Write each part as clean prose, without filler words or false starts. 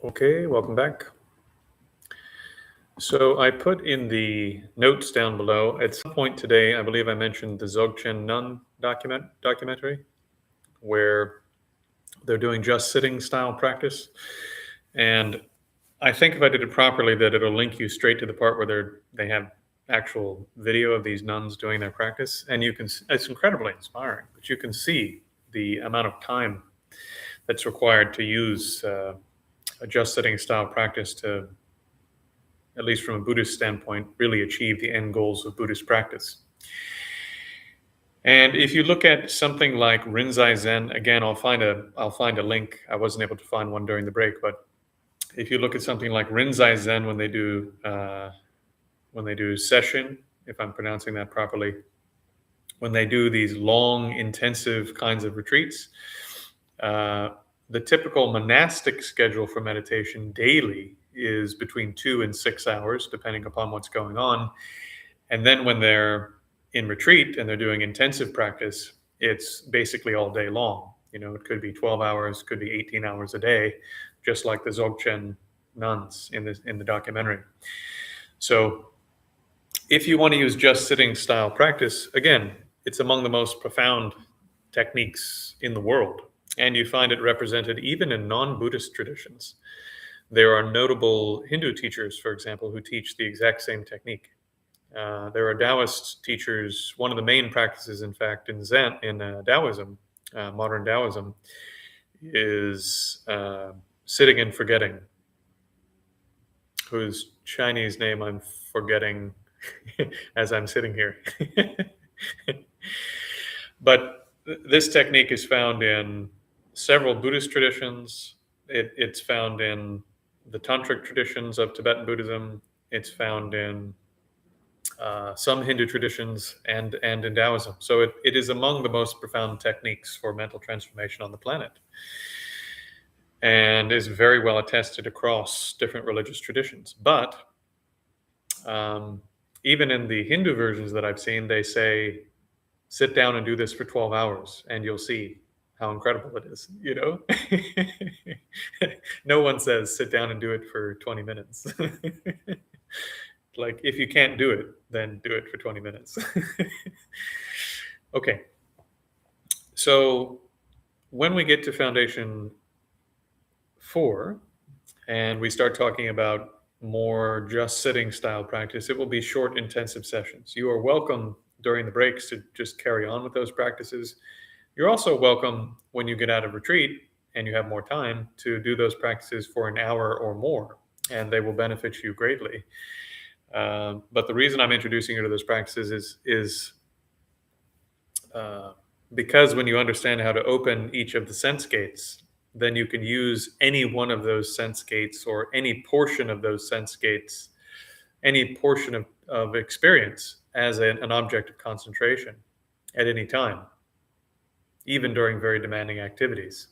Okay, welcome back. So I put in the notes down below. At some point today, I believe I mentioned the Dzogchen Nun documentary, where they're doing just sitting style practice. And I think if I did it properly, that it'll link you straight to the part where they have actual video of these nuns doing their practice, and it's incredibly inspiring. But you can see the amount of time that's required to use a just sitting style practice to, at least from a Buddhist standpoint, really achieve the end goals of Buddhist practice. And if you look at something like Rinzai Zen, again, I'll find a link. I wasn't able to find one during the break, but if you look at something like Rinzai Zen when they do session, if I'm pronouncing that properly, when they do these long, intensive kinds of retreats, the typical monastic schedule for meditation daily is between 2 and 6 hours, depending upon what's going on. And then when they're in retreat and they're doing intensive practice, it's basically all day long. It could be 12 hours, could be 18 hours a day, just like the Dzogchen nuns in the documentary. So if you want to use just sitting style practice, again, it's among the most profound techniques in the world. And you find it represented even in non-Buddhist traditions. There are notable Hindu teachers, for example, who teach the exact same technique. There are Taoist teachers. One of the main practices, in fact, in Taoism, modern Taoism, is sitting and forgetting, whose Chinese name I'm forgetting as I'm sitting here. But this technique is found in several Buddhist traditions. It's found in the Tantric traditions of Tibetan Buddhism. It's found in some Hindu traditions and in Taoism. So it is among the most profound techniques for mental transformation on the planet, and is very well attested across different religious traditions. But even in the Hindu versions that I've seen, they say, sit down and do this for 12 hours and you'll see how incredible it is. No one says sit down and do it for 20 minutes. Like, if you can't do it, then do it for 20 minutes. Okay. So when we get to Foundation 4 and we start talking about more just sitting style practice, it will be short, intensive sessions. You are welcome during the breaks to just carry on with those practices. You're also welcome when you get out of retreat and you have more time to do those practices for an hour or more, and they will benefit you greatly. But the reason I'm introducing you to those practices is because when you understand how to open each of the sense gates, then you can use any one of those sense gates or any portion of those sense gates, any portion of experience as an object of concentration at any time, even during very demanding activities.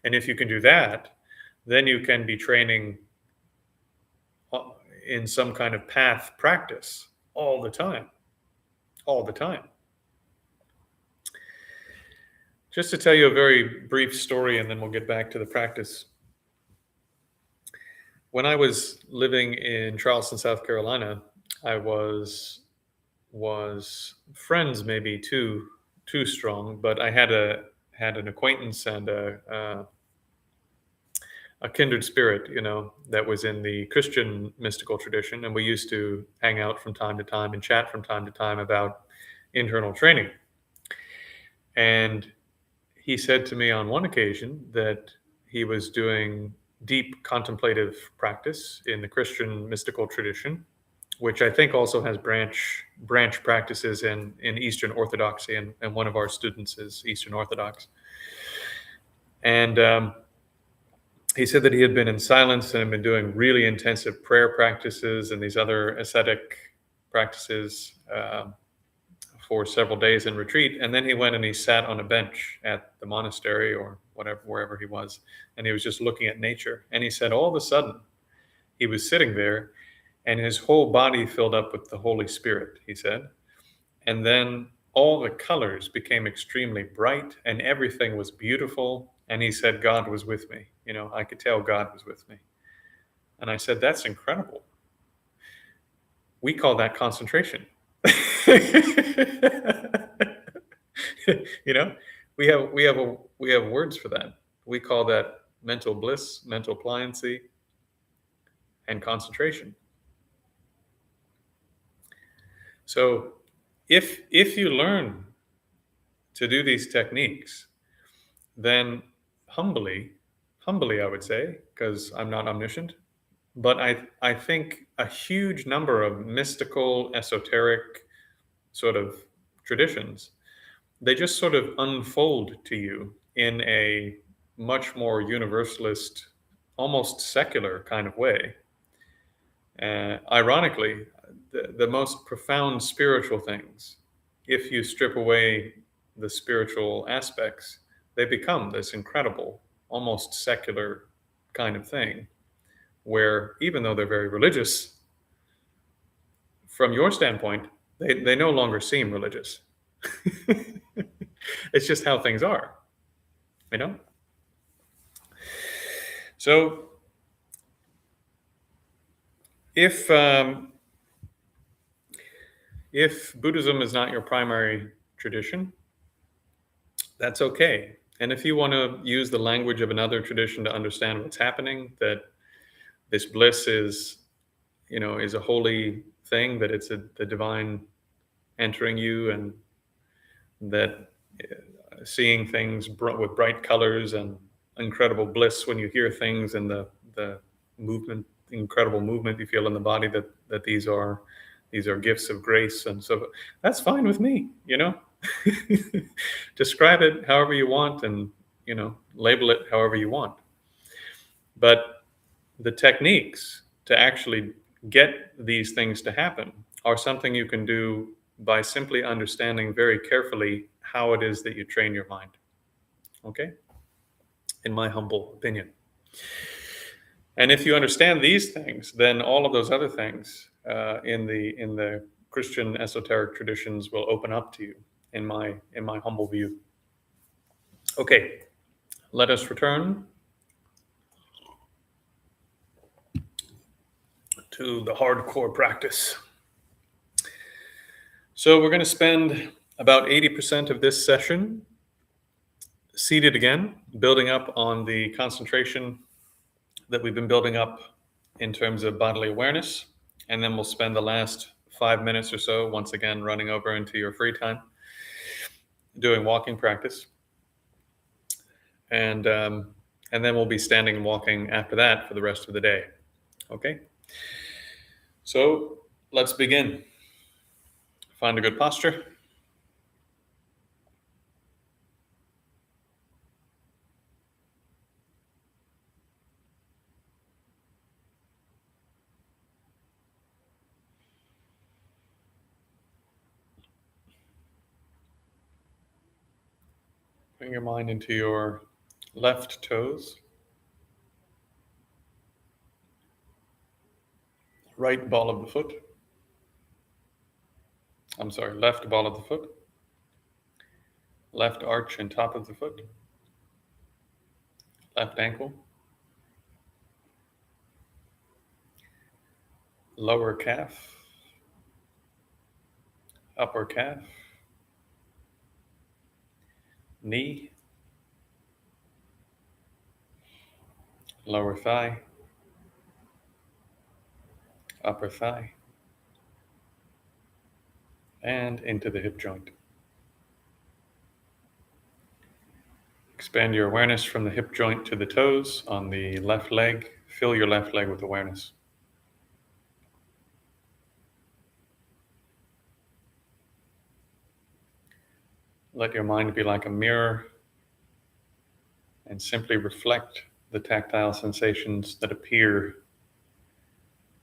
And if you can do that, then you can be training in some kind of path practice all the time. Just to tell you a very brief story, and then we'll get back to the practice. When I was living in Charleston, South Carolina, I was friends maybe too strong, but I had an acquaintance and a kindred spirit, that was in the Christian mystical tradition, and we used to hang out from time to time and chat from time to time about internal training. And he said to me on one occasion that he was doing deep contemplative practice in the Christian mystical tradition, which I think also has branch practices in Eastern Orthodoxy, and one of our students is Eastern Orthodox. And he said that he had been in silence and had been doing really intensive prayer practices and these other ascetic practices for several days in retreat. And then he went and he sat on a bench at the monastery or wherever he was, and he was just looking at nature. And he said all of a sudden he was sitting there and his whole body filled up with the Holy Spirit, he said. And then all the colors became extremely bright and everything was beautiful. And he said, God was with me. I could tell God was with me. And I said, that's incredible. We call that concentration. You know, we have words for that. We call that mental bliss, mental pliancy, and concentration. So if you learn to do these techniques, then humbly, humbly I would say, because I'm not omniscient, but I think a huge number of mystical, esoteric sort of traditions, they just sort of unfold to you in a much more universalist, almost secular kind of way. Ironically, the most profound spiritual things, if you strip away the spiritual aspects, they become this incredible, almost secular kind of thing, where even though they're very religious, from your standpoint, they no longer seem religious. It's just how things are, you know? So if if Buddhism is not your primary tradition, that's okay. And if you want to use the language of another tradition to understand what's happening, that this bliss is, is a holy thing, that it's the divine entering you, and that seeing things with bright colors and incredible bliss when you hear things, and the movement, incredible movement you feel in the body, that these are gifts of grace. And so that's fine with me. Describe it however you want, and label it however you want. But the techniques to actually get these things to happen are something you can do by simply understanding very carefully how it is that you train your mind. Okay? In my humble opinion. And if you understand these things, then all of those other things in the Christian esoteric traditions will open up to you, in my humble view. Okay, let us return to the hardcore practice. So we're going to spend about 80% of this session seated again, building up on the concentration that we've been building up in terms of bodily awareness. And then we'll spend the last 5 minutes or so, once again, running over into your free time, doing walking practice. And then we'll be standing and walking after that for the rest of the day. Okay? So let's begin. Find a good posture. Bring your mind into your left toes, right ball of the foot. I'm sorry, left ball of the foot, left arch and top of the foot, left ankle, lower calf, upper calf, knee, lower thigh, upper thigh, and into the hip joint. Expand your awareness from the hip joint to the toes on the left leg. Fill your left leg with awareness. Let your mind be like a mirror and simply reflect the tactile sensations that appear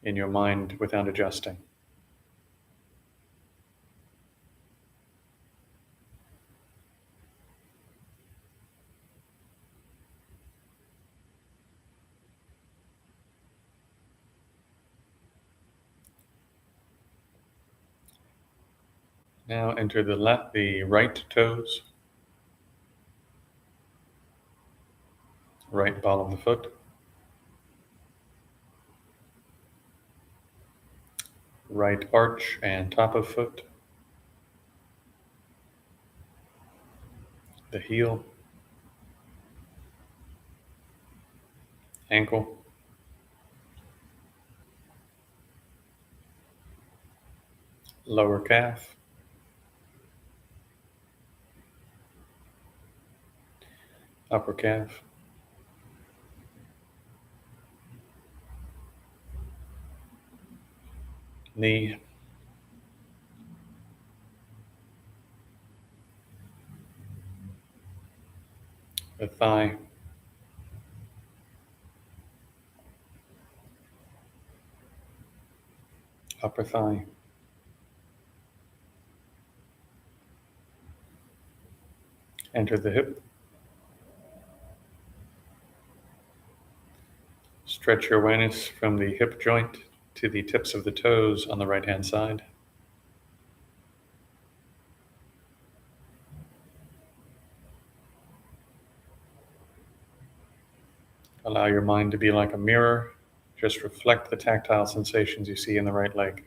in your mind without adjusting. Now enter the right toes, right ball of the foot, right arch and top of foot, the heel, ankle, lower calf, upper calf, knee, the thigh, upper thigh, enter the hip, stretch your awareness from the hip joint to the tips of the toes on the right-hand side. Allow your mind to be like a mirror. Just reflect the tactile sensations you see in the right leg.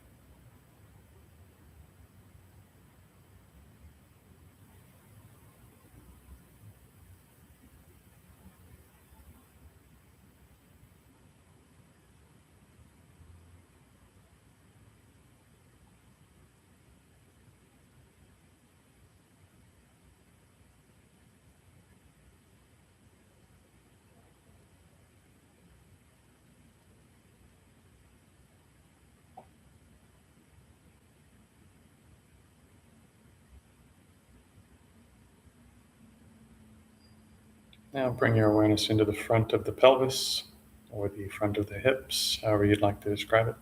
Now bring your awareness into the front of the pelvis or the front of the hips, however you'd like to describe it.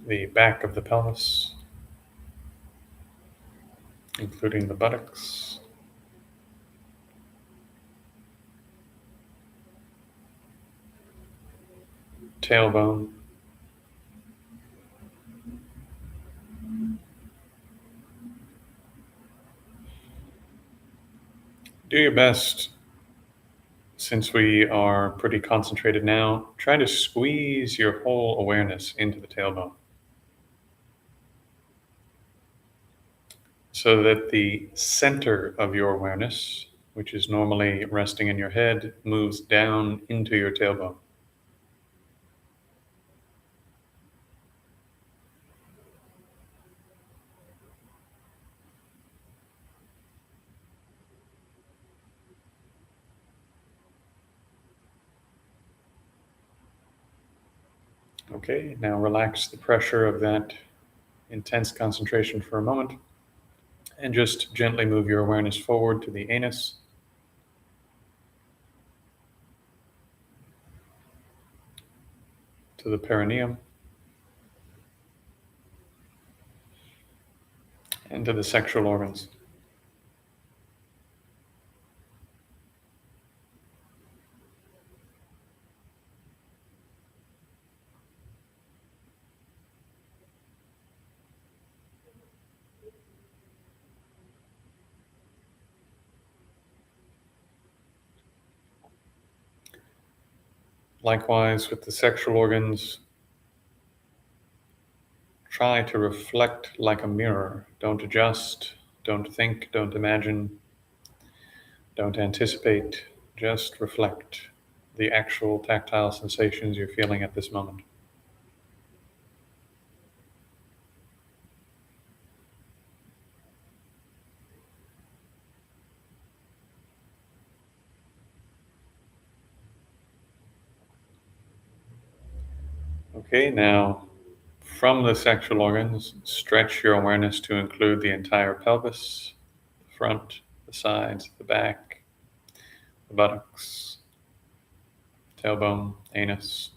The back of the pelvis, including the buttocks, tailbone, do your best. Since we are pretty concentrated now, try to squeeze your whole awareness into the tailbone so that the center of your awareness, which is normally resting in your head, moves down into your tailbone. Okay, now relax the pressure of that intense concentration for a moment and just gently move your awareness forward to the anus, to the perineum, and to the sexual organs. Likewise, with the sexual organs, try to reflect like a mirror. Don't adjust, don't think, don't imagine, don't anticipate, just reflect the actual tactile sensations you're feeling at this moment. Okay, now from the sexual organs, stretch your awareness to include the entire pelvis, the front, the sides, the back, the buttocks, tailbone, anus.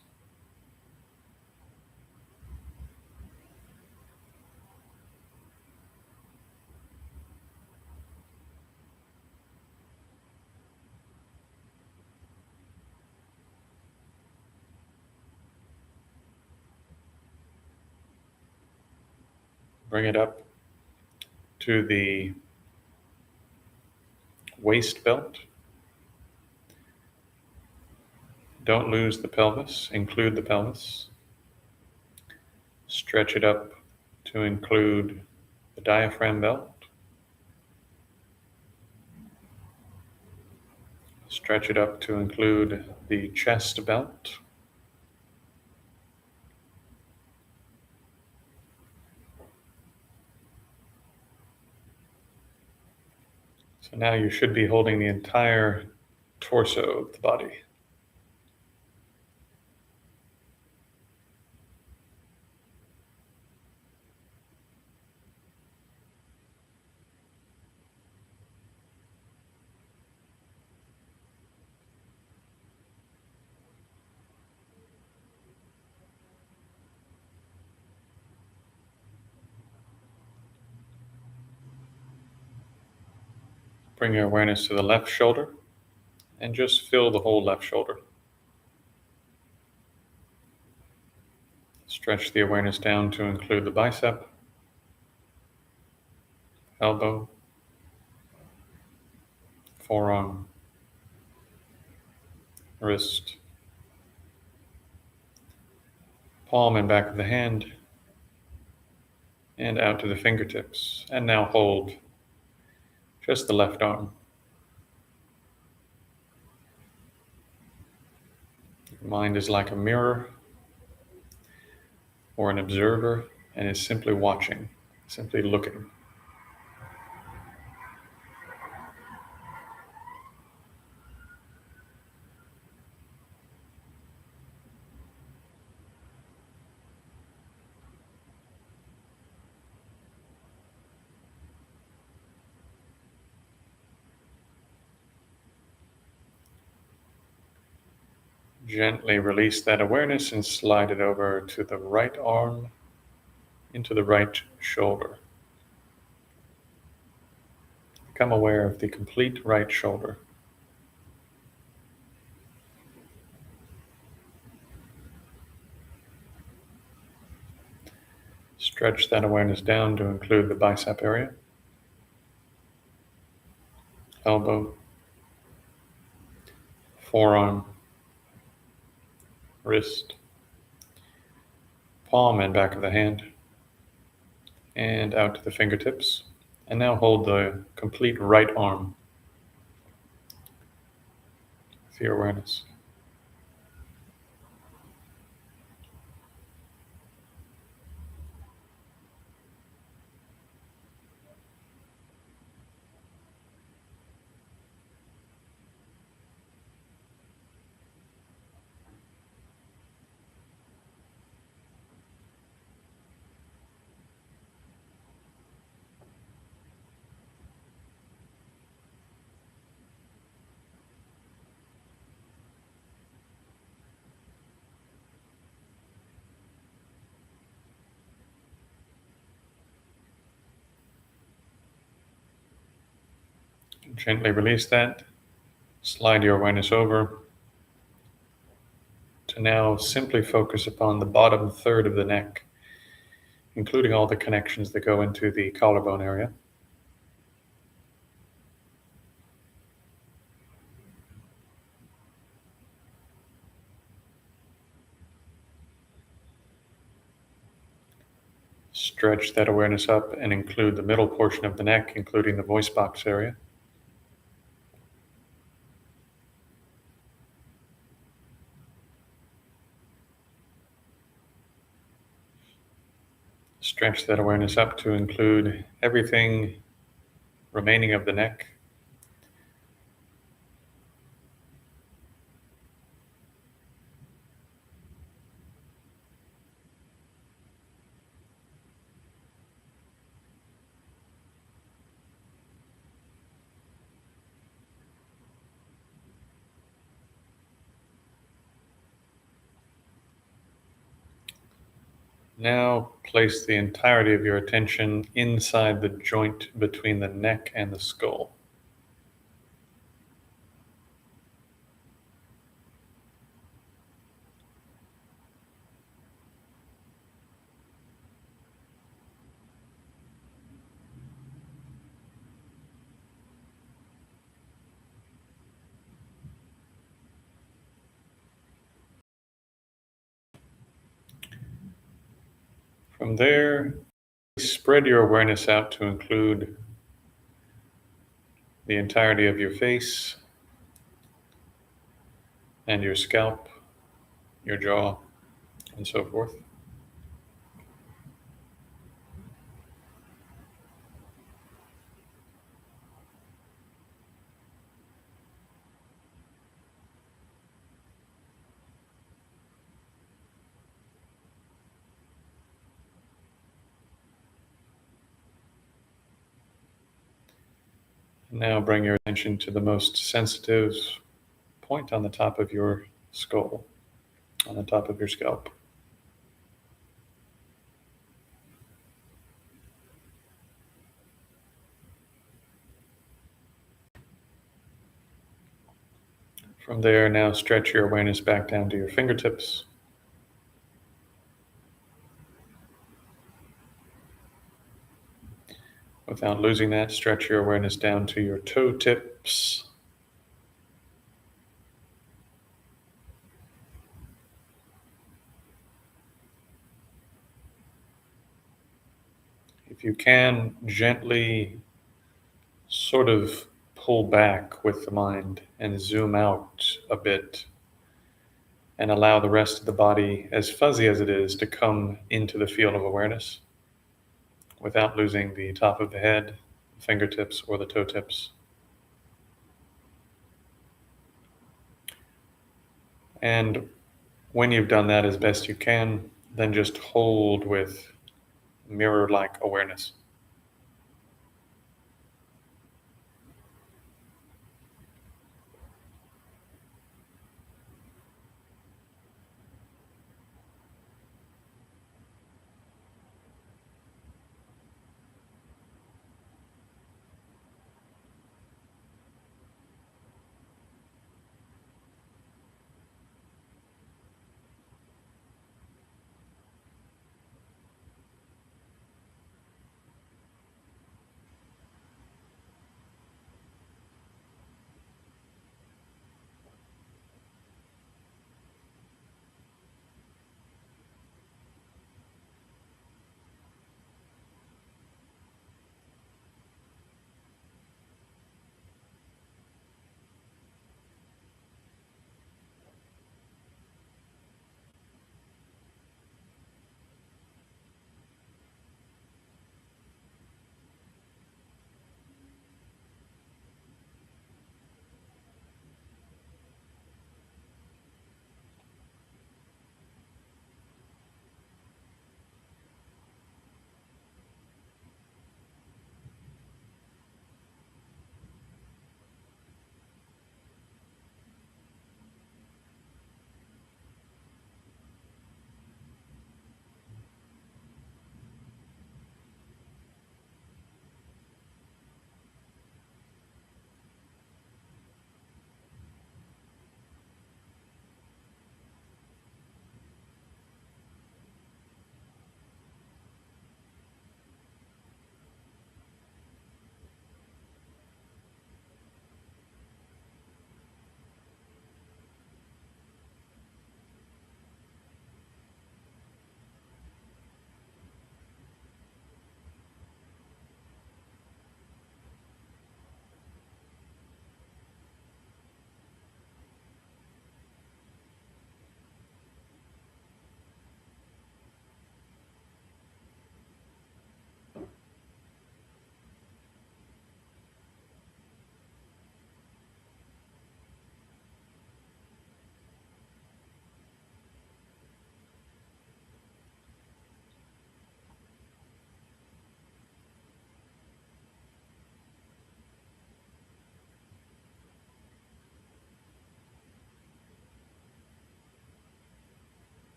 Bring it up to the waist belt, Don't lose the pelvis, include the pelvis. Stretch it up to include the diaphragm belt. Stretch it up to include the chest belt. So now you should be holding the entire torso of the body. Bring your awareness to the left shoulder and just feel the whole left shoulder. Stretch the awareness down to include the bicep, elbow, forearm, wrist, palm and back of the hand, and out to the fingertips. And now hold just the left arm. Your mind is like a mirror or an observer and is simply watching, simply looking. Gently release that awareness and slide it over to the right arm, into the right shoulder. Become aware of the complete right shoulder. Stretch that awareness down to include the bicep area, elbow, forearm, wrist, palm and back of the hand, and out to the fingertips. And now hold the complete right arm with your awareness. Gently release that. Slide your awareness over to now simply focus upon the bottom third of the neck, including all the connections that go into the collarbone area. Stretch that awareness up and include the middle portion of the neck, including the voice box area. Stretch that awareness up to include everything remaining of the neck. Now place the entirety of your attention inside the joint between the neck and the skull. From there, spread your awareness out to include the entirety of your face and your scalp, your jaw, and so forth. Now bring your attention to the most sensitive point on the top of your skull, on the top of your scalp. From there, now stretch your awareness back down to your fingertips. Without losing that, stretch your awareness down to your toe tips. If you can, gently sort of pull back with the mind and zoom out a bit and allow the rest of the body, as fuzzy as it is, to come into the field of awareness without losing the top of the head, the fingertips, or the toe tips. And when you've done that as best you can, then just hold with mirror-like awareness.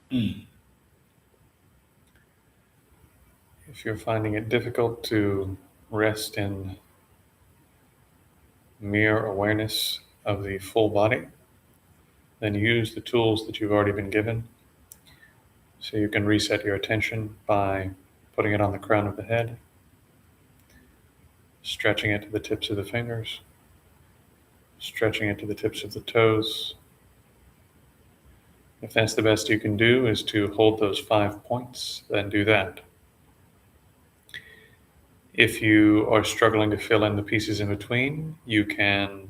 If you're finding it difficult to rest in mere awareness of the full body, then use the tools that you've already been given. So you can reset your attention by putting it on the crown of the head, stretching it to the tips of the fingers, stretching it to the tips of the toes. If that's the best you can do is to hold those 5 points, then do that. If you are struggling to fill in the pieces in between, you can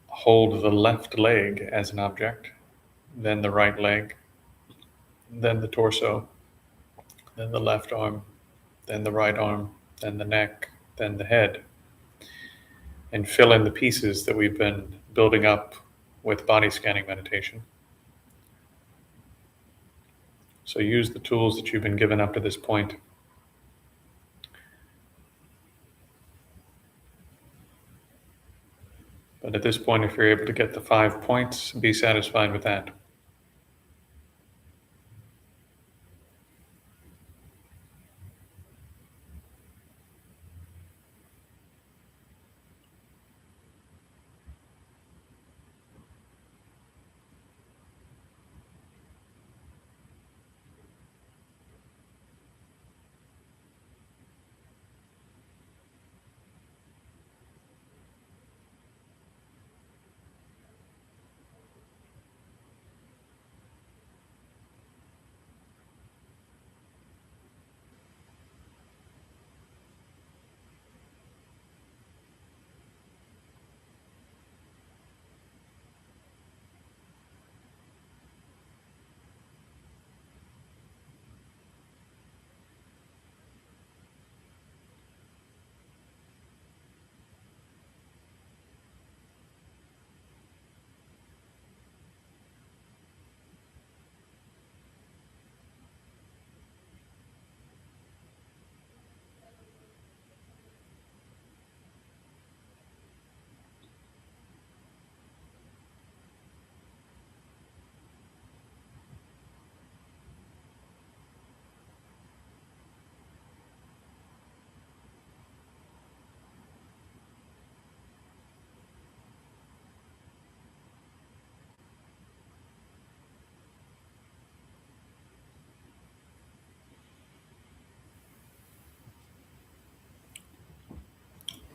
hold the left leg as an object, then the right leg, then the torso, then the left arm, then the right arm, then the neck, then the head, and fill in the pieces that we've been building up with body scanning meditation. So use the tools that you've been given up to this point. But at this point, if you're able to get the 5 points, be satisfied with that.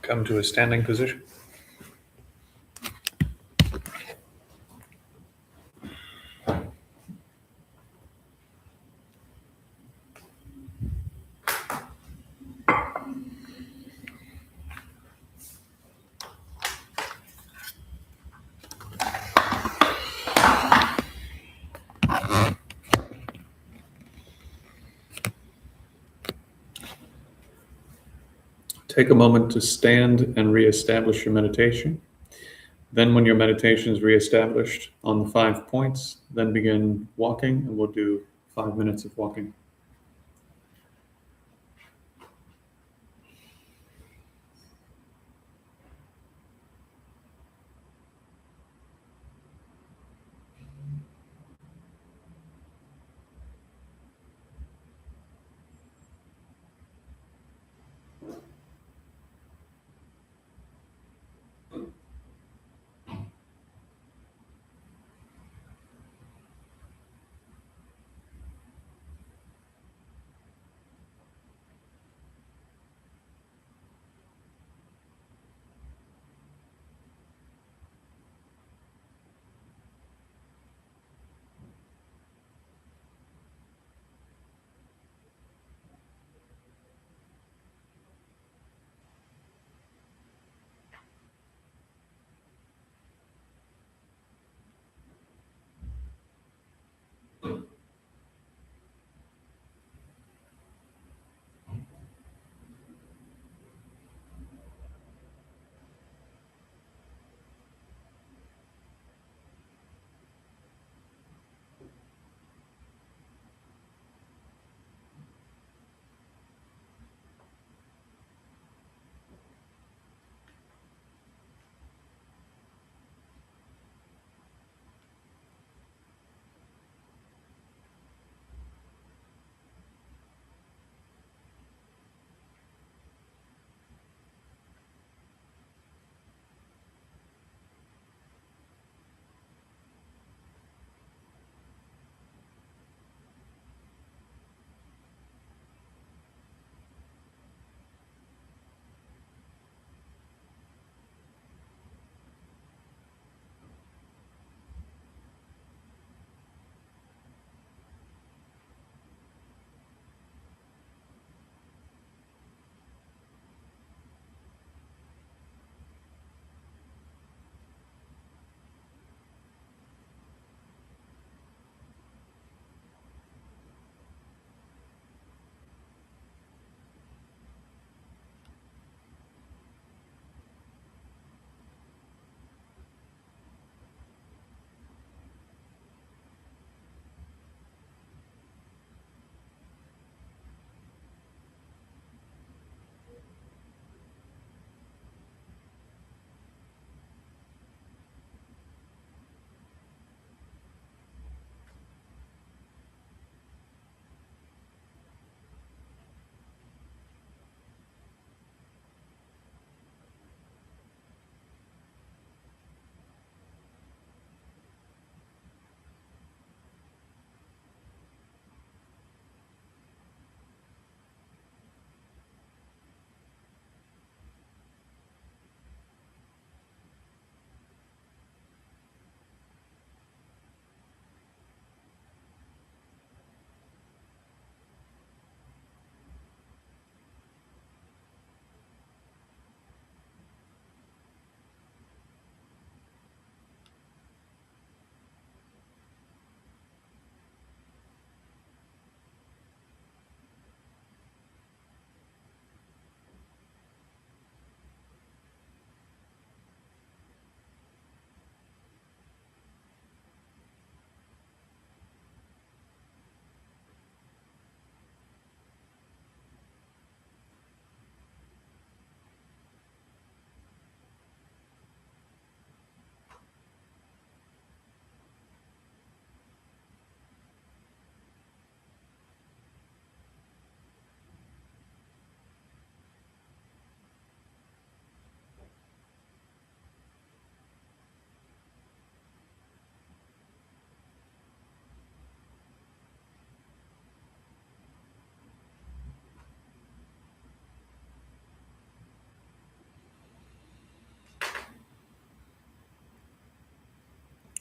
Come to a standing position. Take a moment to stand and reestablish your meditation. Then when your meditation is reestablished on the 5 points, then begin walking, and we'll do 5 minutes of walking.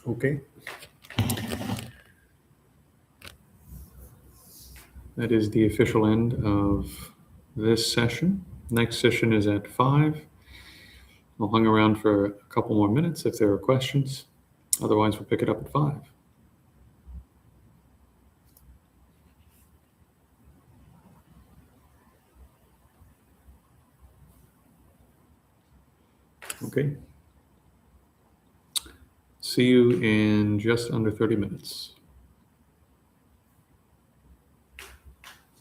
Okay. That is the official end of this session. Next session is at 5. I'll hang around for a couple more minutes if there are questions. Otherwise, we'll pick it up at 5. Okay. See you in just under 30 minutes.